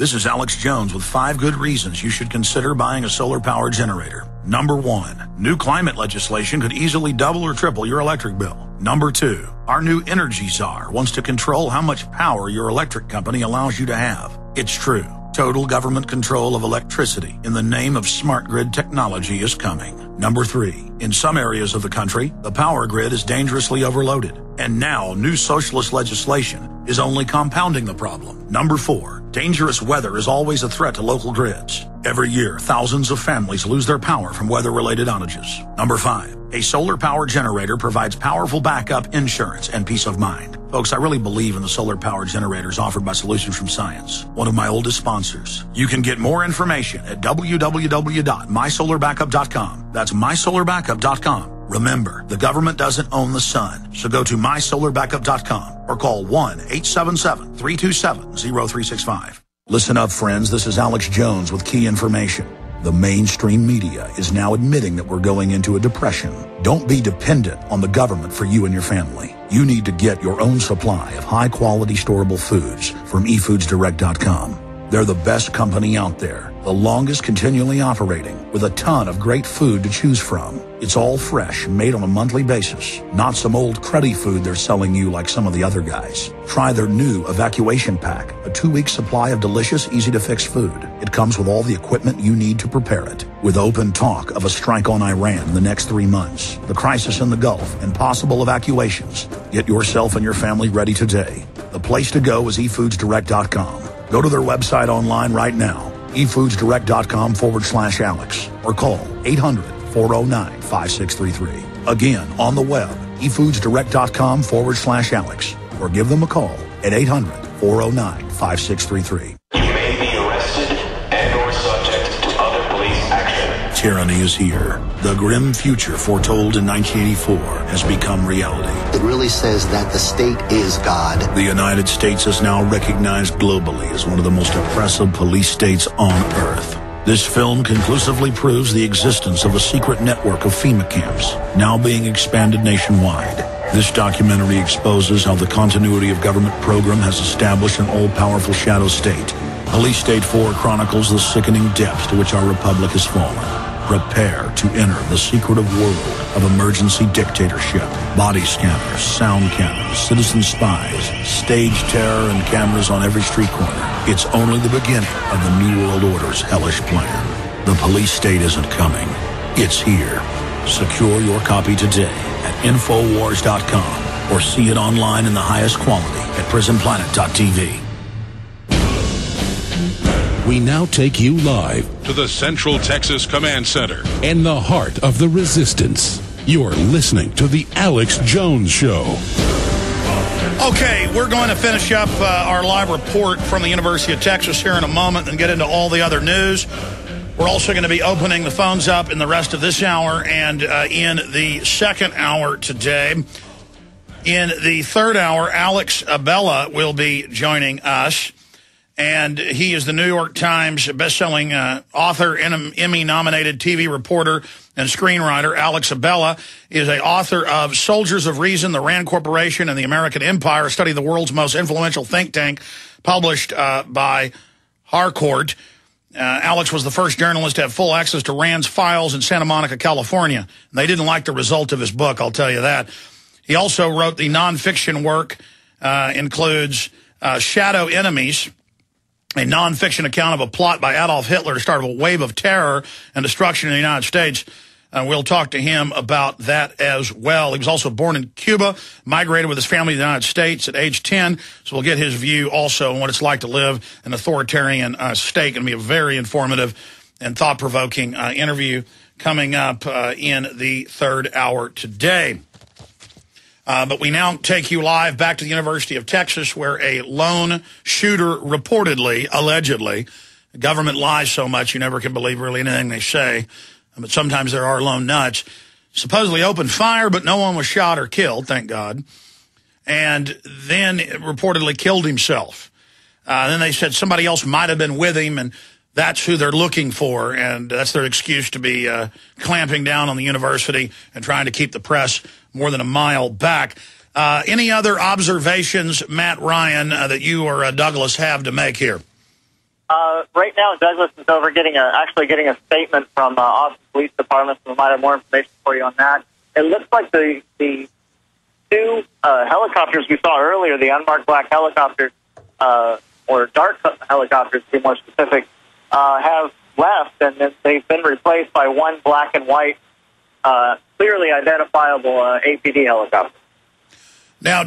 This is Alex Jones with 5 good reasons you should consider buying a solar power generator. Number 1, new climate legislation could easily double or triple your electric bill. Number 2, our new energy czar wants to control how much power your electric company allows you to have. It's true. Total government control of electricity in the name of smart grid technology is coming. Number 3, in some areas of the country, the power grid is dangerously overloaded. And now, new socialist legislation is only compounding the problem. Number 4, dangerous weather is always a threat to local grids. Every year, thousands of families lose their power from weather-related outages. Number 5, a solar power generator provides powerful backup insurance and peace of mind. Folks, I really believe in the solar power generators offered by Solutions from Science, one of my oldest sponsors. You can get more information at www.mysolarbackup.com. That's mysolarbackup.com. Remember, the government doesn't own the sun, so go to mysolarbackup.com or call 1-877-327-0365. Listen up, friends. This is Alex Jones with key information. The mainstream media is now admitting that we're going into a depression. Don't be dependent on the government for you and your family. You need to get your own supply of high-quality storable foods from efoodsdirect.com. They're the best company out there, the longest continually operating, with a ton of great food to choose from. It's all fresh, made on a monthly basis, not some old cruddy food they're selling you like some of the other guys. Try their new evacuation pack, a 2-week supply of delicious, easy-to-fix food. It comes with all the equipment you need to prepare it. With open talk of a strike on Iran in the next 3 months, the crisis in the Gulf, and possible evacuations, get yourself and your family ready today. The place to go is efoodsdirect.com. Go to their website online right now, efoodsdirect.com/Alex, or call 800-409-5633. Again, on the web, efoodsdirect.com/Alex, or give them a call at 800-409-5633. You may be arrested and/or subject to other police action. Tyranny is here. The grim future foretold in 1984 has become reality. It really says that the state is God. The United States is now recognized globally as one of the most oppressive police states on earth. This film conclusively proves the existence of a secret network of FEMA camps, now being expanded nationwide. This documentary exposes how the continuity of government program has established an all-powerful shadow state. Police State 4 chronicles the sickening depths to which our republic has fallen. Prepare to enter the secretive world of emergency dictatorship, body scanners, sound cannons, citizen spies, stage terror, and cameras on every street corner. It's only the beginning of the New World Order's hellish plan. The police state isn't coming. It's here. Secure your copy today at Infowars.com or see it online in the highest quality at prisonplanet.tv. We now take you live to the Central Texas Command Center in the heart of the resistance. You're listening to the Alex Jones Show. Okay, we're going to finish up our live report from the University of Texas here in a moment and get into all the other news. We're also going to be opening the phones up in the rest of this hour and in the second hour today. In the third hour, Alex Abella will be joining us. And he is the New York Times bestselling author and Emmy-nominated TV reporter and screenwriter. Alex Abella is an author of Soldiers of Reason, the Rand Corporation, and the American Empire, a study of the world's most influential think tank, published by Harcourt. Alex was the first journalist to have full access to Rand's files in Santa Monica, California. And they didn't like the result of his book, I'll tell you that. He also wrote the nonfiction work, includes Shadow Enemies, a nonfiction account of a plot by Adolf Hitler to start a wave of terror and destruction in the United States. We'll talk to him about that as well. He was also born in Cuba, migrated with his family to the United States at age 10. So we'll get his view also on what it's like to live in an authoritarian state. Going to be a very informative and thought-provoking interview coming up in the third hour today. But we now take you live back to the University of Texas, where a lone shooter reportedly, allegedly, the government lies so much you never can believe really anything they say, but sometimes there are lone nuts, supposedly opened fire, but no one was shot or killed, thank God, and then reportedly killed himself. Then they said somebody else might have been with him, and that's who they're looking for, and that's their excuse to be clamping down on the university and trying to keep the press more than a mile back. Any other observations, Matt Ryan, that you or Douglas have to make here? Right now, Douglas is over actually getting a statement from Austin Police Department, so we might have more information for you on that. It looks like the two helicopters we saw earlier, the unmarked black helicopters, or dark helicopters to be more specific, have left, and then they've been replaced by one black and white, clearly identifiable APD helicopter. Now,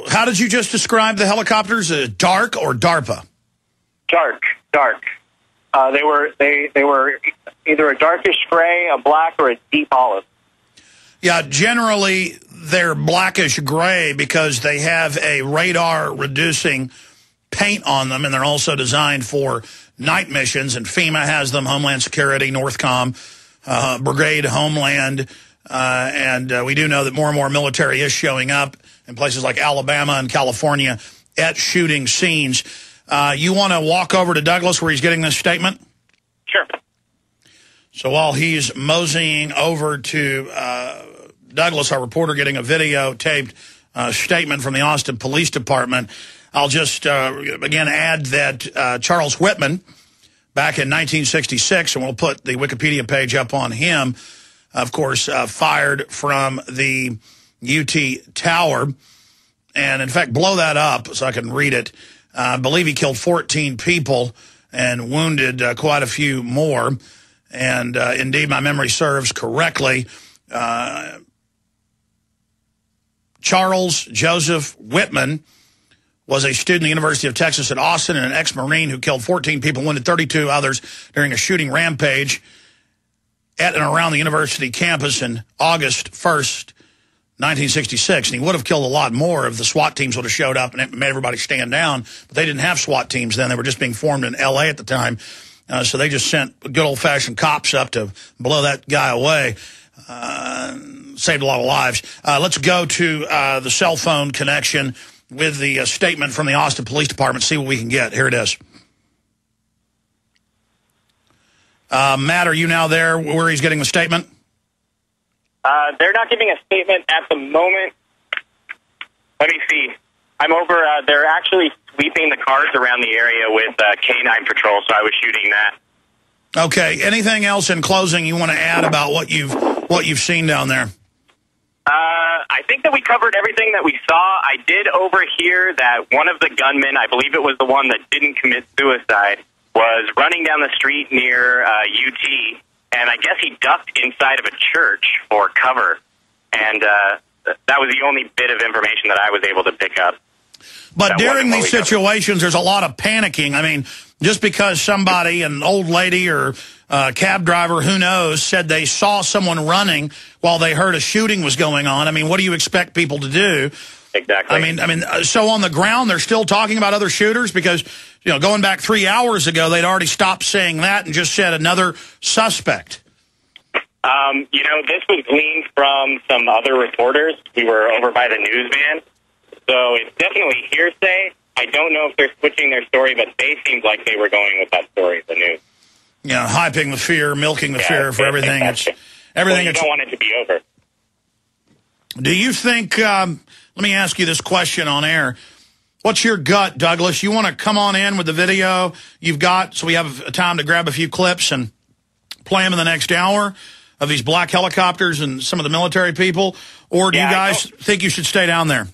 how did you just describe the helicopters? Dark or DARPA? Dark. They were either a darkish gray, a black, or a deep olive. Yeah, generally they're blackish gray because they have a radar-reducing paint on them, and they're also designed for night missions, and FEMA has them, Homeland Security, Northcom, Brigade, Homeland, and we do know that more and more military is showing up in places like Alabama and California at shooting scenes. You want to walk over to Douglas where he's getting this statement? Sure. So while he's moseying over to Douglas, our reporter, getting a videotaped statement from the Austin Police Department, I'll just, again, add that Charles Whitman, back in 1966, and we'll put the Wikipedia page up on him, of course, fired from the UT Tower. And, in fact, blow that up so I can read it. I believe he killed 14 people and wounded quite a few more. And, indeed, my memory serves correctly. Charles Joseph Whitman was a student at the University of Texas at Austin and an ex-Marine who killed 14 people, wounded 32 others during a shooting rampage at and around the university campus in August 1st, 1966. And he would have killed a lot more if the SWAT teams would have showed up and made everybody stand down. But they didn't have SWAT teams then. They were just being formed in L.A. at the time. So they just sent good old-fashioned cops up to blow that guy away. Saved a lot of lives. Let's go to the cell phone connection with the statement from the Austin Police Department, see what we can get. Here it is. Matt, are you now there where he's getting the statement? They're not giving a statement at the moment. Let me see. I'm over. They're actually sweeping the cars around the area with K9 patrol, so I was shooting that. Okay. Anything else in closing you want to add about what you've seen down there? I think that we covered everything that we saw. I did overhear that one of the gunmen, I believe it was the one that didn't commit suicide, was running down the street near UT, and I guess he ducked inside of a church for cover. And that was the only bit of information that I was able to pick up. But during these situations, there's a lot of panicking. I mean, just because somebody, an old lady or a cab driver, who knows, said they saw someone running while they heard a shooting was going on. I mean, what do you expect people to do? Exactly. I mean, so on the ground, they're still talking about other shooters because, you know, going back 3 hours ago, they'd already stopped saying that and just said another suspect. You know, this was gleaned from some other reporters. We were over by the news van. So it's definitely hearsay. I don't know if they're switching their story, but they seemed like they were going with that story, the news. Yeah, hyping the fear, milking the fear for everything. Exactly. Everything. Well, you don't want it to be over. Do you think, let me ask you this question on air. What's your gut, Douglas? You want to come on in with the video you've got so we have time to grab a few clips and play them in the next hour of these black helicopters and some of the military people? Or do you guys think you should stay down there?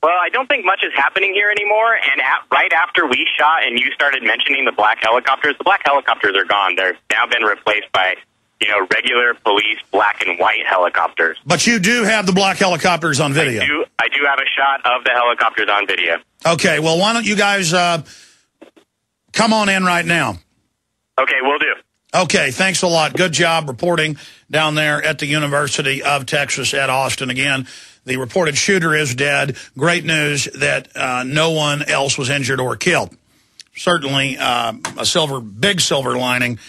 Well, I don't think much is happening here anymore, and right after we shot and you started mentioning the black helicopters are gone. They've now been replaced by, you know, regular police black and white helicopters. But you do have the black helicopters on video. I do have a shot of the helicopters on video. Okay, well, why don't you guys come on in right now? Okay, will do. Okay, thanks a lot. Good job reporting down there at the University of Texas at Austin. Again, the reported shooter is dead. Great news that no one else was injured or killed. Certainly a big silver lining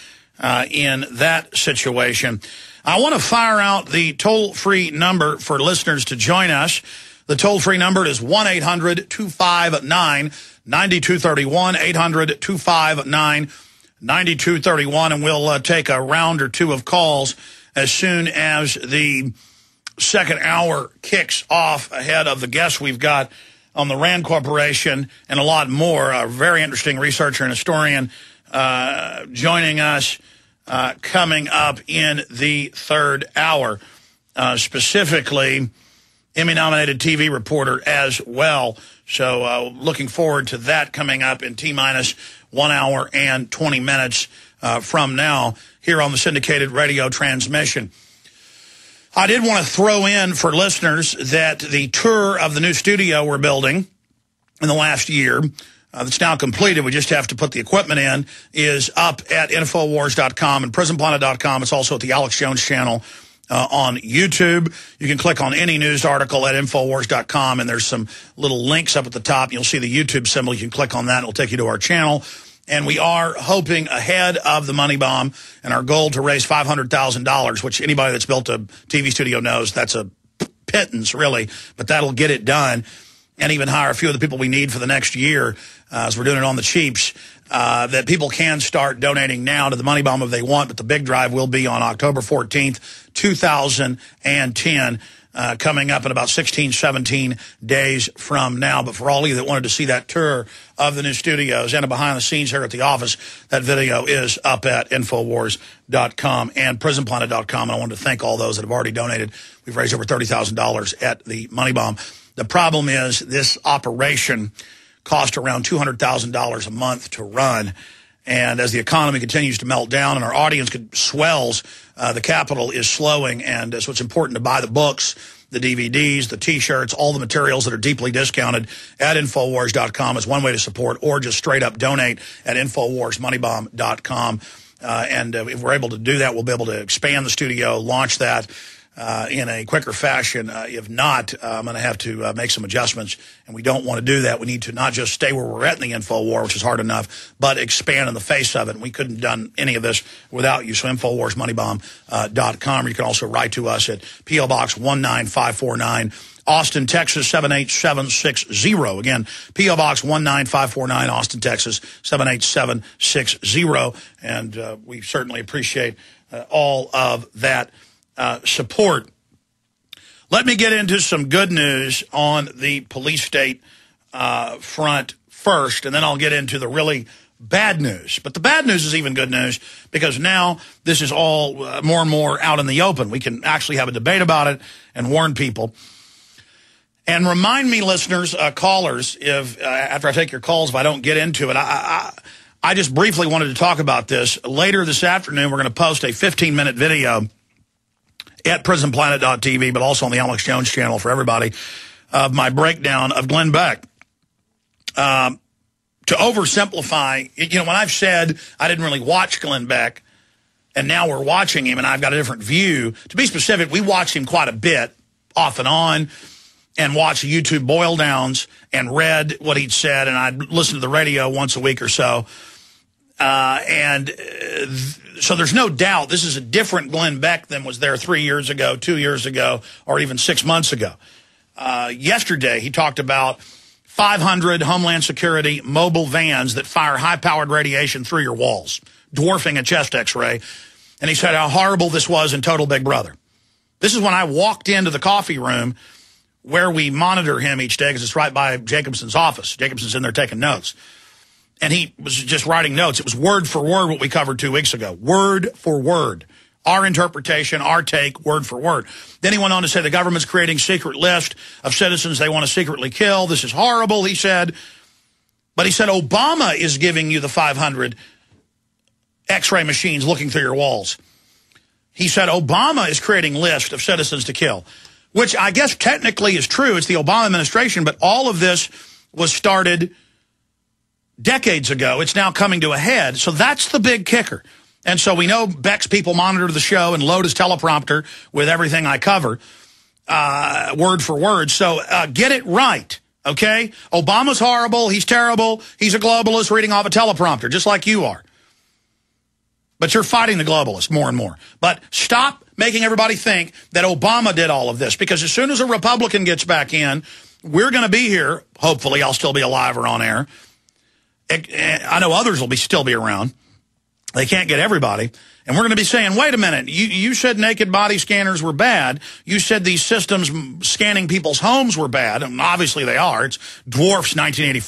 in that situation. I want to fire out the toll-free number for listeners to join us. The toll-free number is 1-800-259-9231, 800-259-9231, and we'll take a round or two of calls as soon as the second hour kicks off ahead of the guests we've got on the Rand Corporation, and a lot more. A very interesting researcher and historian joining us coming up in the third hour, specifically Emmy-nominated TV reporter as well. So looking forward to that coming up in T-minus 1 hour and 20 minutes from now here on the syndicated radio transmission. I did want to throw in for listeners that the tour of the new studio we're building in the last year, that's now completed, we just have to put the equipment in, is up at Infowars.com and PrisonPlanet.com. It's also at the Alex Jones channel on YouTube. You can click on any news article at Infowars.com, and there's some little links up at the top. You'll see the YouTube symbol. You can click on that. It'll take you to our channel. And we are hoping ahead of the money bomb and our goal to raise $500,000, which anybody that's built a TV studio knows that's a pittance, really. But that'll get it done, and even hire a few of the people we need for the next year, as we're doing it on the cheaps, that people can start donating now to the money bomb if they want. But the big drive will be on October 14th, 2010. Coming up in about 16, 17 days from now. But for all of you that wanted to see that tour of the new studios and behind the scenes here at the office, that video is up at Infowars.com and PrisonPlanet.com. And I wanted to thank all those that have already donated. We've raised over $30,000 at the Money Bomb. The problem is this operation cost around $200,000 a month to run. And as the economy continues to melt down and our audience swells, the capital is slowing. And so it's important to buy the books, the DVDs, the T-shirts, all the materials that are deeply discounted at Infowars.com is one way to support, or just straight up donate at InfoWarsMoneyBomb.com. And if we're able to do that, we'll be able to expand the studio, launch that in a quicker fashion. If not, I'm going to have to make some adjustments, and we don't want to do that. We need to not just stay where we're at in the InfoWar, which is hard enough, but expand in the face of it. And we couldn't have done any of this without you. So InfoWarsMoneyBomb.com. You can also write to us at P.O. Box 19549, Austin, Texas 78760. Again, P.O. Box 19549, Austin, Texas 78760. And we certainly appreciate all of that support. Let me get into some good news on the police state front first, and then I'll get into the really bad news. But the bad news is even good news, because now this is all more and more out in the open. We can actually have a debate about it and warn people. And remind me, listeners, callers, if after I take your calls, if I don't get into it, I just briefly wanted to talk about this. Later this afternoon, we're going to post a 15-minute video at PrisonPlanet.tv, but also on the Alex Jones channel for everybody, of my breakdown of Glenn Beck. To oversimplify, you know, when I've said I didn't really watch Glenn Beck, and now we're watching him, and I've got a different view. To be specific, we watched him quite a bit, off and on, and watched YouTube boil downs and read what he'd said, and I'd listen to the radio once a week or so. So there's no doubt this is a different Glenn Beck than was there 3 years ago, 2 years ago, or even 6 months ago. Yesterday, he talked about 500 Homeland Security mobile vans that fire high-powered radiation through your walls, dwarfing a chest X-ray. And he said how horrible this was in Total Big Brother. This is when I walked into the coffee room where we monitor him each day, because it's right by Jacobson's office. Jacobson's in there taking notes. And he was just writing notes. It was word for word what we covered 2 weeks ago. Word for word. Our interpretation, our take, word for word. Then he went on to say the government's creating secret list of citizens they want to secretly kill. This is horrible, he said. But he said Obama is giving you the 500 X-ray machines looking through your walls. He said Obama is creating lists of citizens to kill, which I guess technically is true. It's the Obama administration, but all of this was started decades ago. It's now coming to a head. So that's the big kicker. And so we know Beck's people monitor the show and load his teleprompter with everything I cover, word for word. So get it right, okay? Obama's horrible. He's terrible. He's a globalist reading off a teleprompter, just like you are. But you're fighting the globalists more and more. But stop making everybody think that Obama did all of this, because as soon as a Republican gets back in, we're going to be here. Hopefully, I'll still be alive or on air. I know others will still be around. They can't get everybody. And we're going to be saying, wait a minute, you said naked body scanners were bad. You said these systems scanning people's homes were bad. And obviously they are. It's dwarfs 1984.